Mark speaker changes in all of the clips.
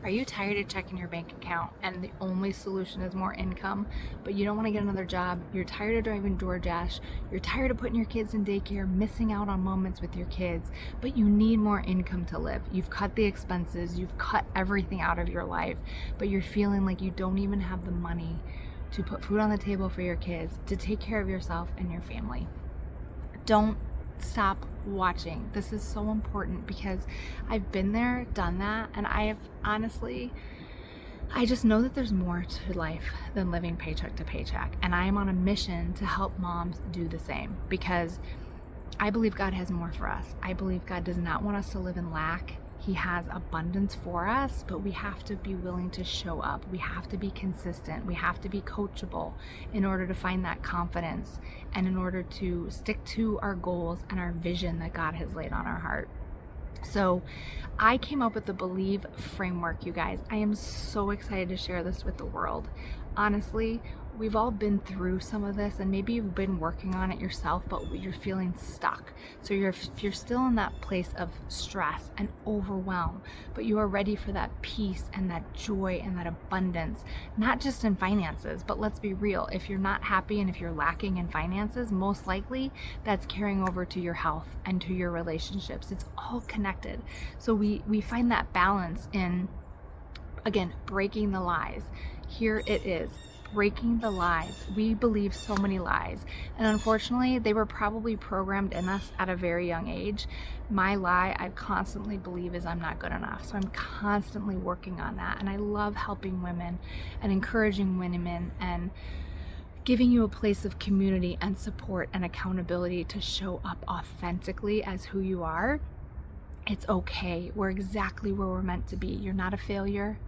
Speaker 1: Are you tired of checking your bank account and the only solution is more income, but you don't want to get another job? You're tired of driving DoorDash. You're tired of putting your kids in daycare, missing out on moments with your kids, but you need more income to live. You've cut the expenses, you've cut everything out of your life, but you're feeling like you don't even have the money to put food on the table for your kids, to take care of yourself and your family. Don't stop watching. This is so important because I've been there, done that, and I just know that there's more to life than living paycheck to paycheck. And I am on a mission to help moms do the same because I believe God has more for us. I believe God does not want us to live in lack. He has abundance for us, but we have to be willing to show up. We have to be consistent. We have to be coachable in order to find that confidence and in order to stick to our goals and our vision that God has laid on our heart. So I came up with the Believe framework, you guys. I am so excited to share this with the world. Honestly, we've all been through some of this, and maybe you've been working on it yourself, but you're feeling stuck. So if you're still in that place of stress and overwhelm, but you are ready for that peace and that joy and that abundance, not just in finances, but let's be real. If you're not happy and if you're lacking in finances, most likely that's carrying over to your health and to your relationships. It's all connected. So we find that balance in, again, breaking the lies. Here it is. Breaking the lies. We believe so many lies, and unfortunately they were probably programmed in us at a very young age. My lie I constantly believe is I'm not good enough, so I'm constantly working on that, and I love helping women and encouraging women and giving you a place of community and support and accountability to show up authentically as who you are. It's okay. We're exactly where we're meant to be. You're not a failure.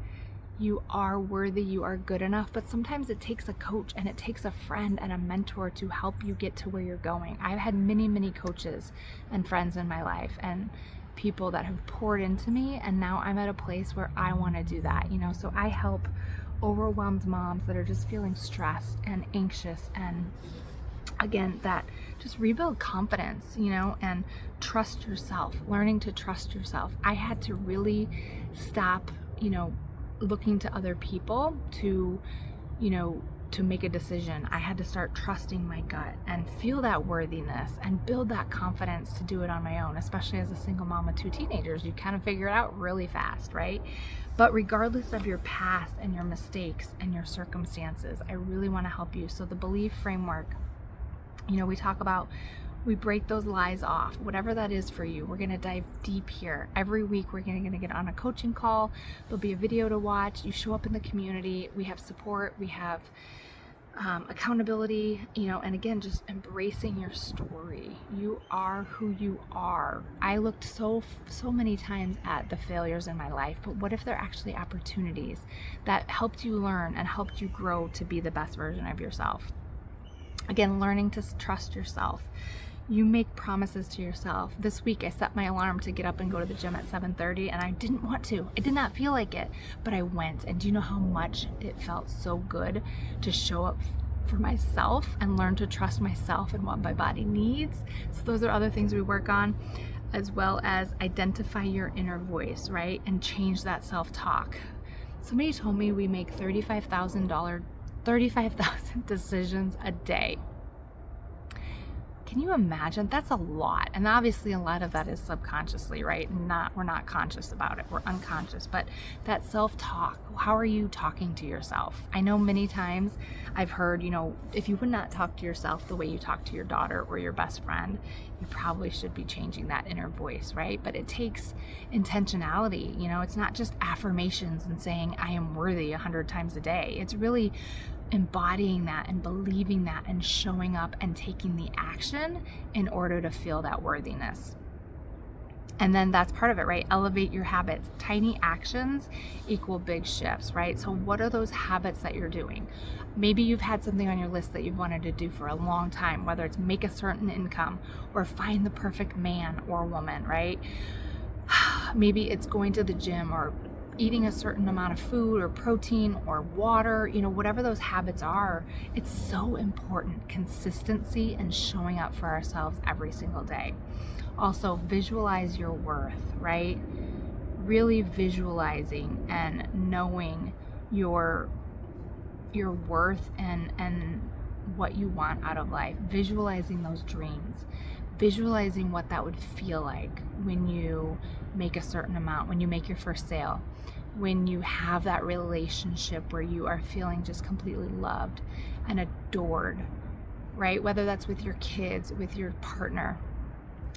Speaker 1: You are worthy, you are good enough, but sometimes it takes a coach and it takes a friend and a mentor to help you get to where you're going. I've had many, many coaches and friends in my life and people that have poured into me, and now I'm at a place where I want to do that, so I help overwhelmed moms that are just feeling stressed and anxious, and again, that just rebuild confidence, and trust yourself, learning to trust yourself. I had to really stop, looking to other people to make a decision. I had to start trusting my gut and feel that worthiness and build that confidence to do it on my own, especially as a single mom with 2 teenagers. You kind of figure it out really fast, right? But regardless of your past and your mistakes and your circumstances, I really want to help you. So the Believe framework, we break those lies off, whatever that is for you. We're going to dive deep here. Every week, we're going to get on a coaching call. There'll be a video to watch. You show up in the community. We have support. We have accountability, and again, just embracing your story. You are who you are. I looked so many times at the failures in my life, but what if they're actually opportunities that helped you learn and helped you grow to be the best version of yourself? Again, learning to trust yourself. You make promises to yourself. This week I set my alarm to get up and go to the gym at 7:30, and I didn't want to. I did not feel like it, but I went. And do you know how much it felt so good to show up for myself and learn to trust myself and what my body needs? So those are other things we work on, as well as identify your inner voice, right? And change that self-talk. Somebody told me we make $35,000 decisions a day. Can you imagine? That's a lot. And obviously a lot of that is subconsciously, right? We're not conscious about it. We're unconscious. But that self-talk, how are you talking to yourself? I know many times I've heard, if you would not talk to yourself the way you talk to your daughter or your best friend, you probably should be changing that inner voice, right? But it takes intentionality. It's not just affirmations and saying I am worthy 100 times a day. It's really embodying that and believing that and showing up and taking the action in order to feel that worthiness. And then that's part of it, right? Elevate your habits. Tiny actions equal big shifts, right? So what are those habits that you're doing? Maybe you've had something on your list that you've wanted to do for a long time, whether it's make a certain income or find the perfect man or woman, right? Maybe it's going to the gym or eating a certain amount of food or protein or water, whatever those habits are. It's so important. Consistency and showing up for ourselves every single day. Also, visualize your worth, right? really visualizing and knowing your worth and what you want out of life, visualizing those dreams, visualizing what that would feel like when you make a certain amount, when you make your first sale, when you have that relationship where you are feeling just completely loved and adored, right? Whether that's with your kids, with your partner,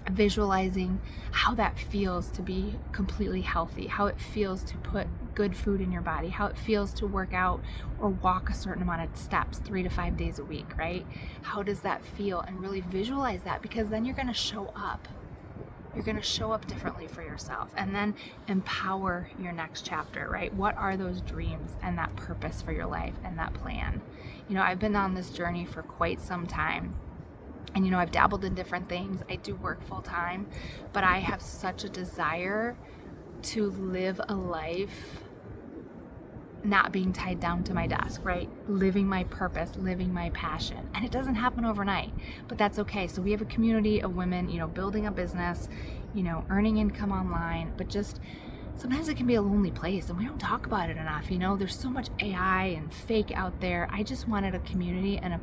Speaker 1: visualizing how that feels to be completely healthy, how it feels to put good food in your body, how it feels to work out or walk a certain amount of steps 3 to 5 days a week, right? How does that feel? And really visualize that, because then you're going to show up. You're going to show up differently for yourself, and then empower your next chapter, right? What are those dreams and that purpose for your life and that plan? I've been on this journey for quite some time. And I've dabbled in different things. I do work full time, but I have such a desire to live a life not being tied down to my desk, right? Living my purpose, living my passion. And it doesn't happen overnight, but that's okay. So we have a community of women, building a business, earning income online, but just sometimes it can be a lonely place and we don't talk about it enough. There's so much AI and fake out there. I just wanted a community and a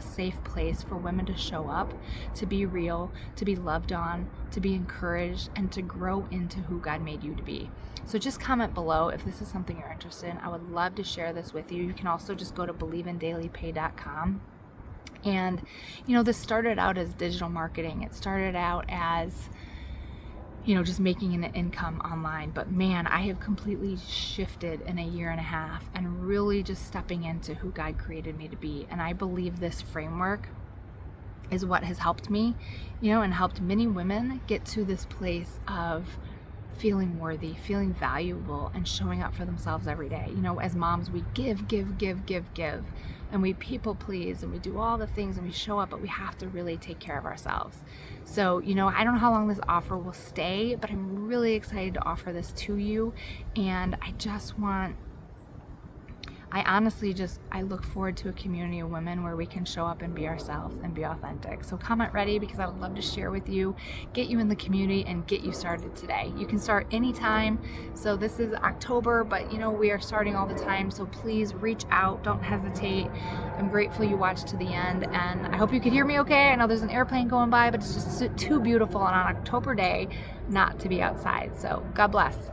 Speaker 1: safe place for women to show up, to be real, to be loved on, to be encouraged, and to grow into who God made you to be. So just comment below if this is something you're interested in. I would love to share this with you. You can also just go to believeindailypay.com. And, this started out as digital marketing. It started out as just making an income online. But man, I have completely shifted in a year and a half and really just stepping into who God created me to be. And I believe this framework is what has helped me, and helped many women get to this place of feeling worthy, feeling valuable, and showing up for themselves every day. As moms, we give, and we people please, and we do all the things, and we show up, but we have to really take care of ourselves. So, I don't know how long this offer will stay, but I'm really excited to offer this to you. And I look forward to a community of women where we can show up and be ourselves and be authentic. So comment ready, because I would love to share with you, get you in the community, and get you started today. You can start anytime. So this is October, but we are starting all the time. So please reach out. Don't hesitate. I'm grateful you watched to the end, and I hope you could hear me okay. I know there's an airplane going by, but it's just too beautiful on an October day not to be outside. So God bless.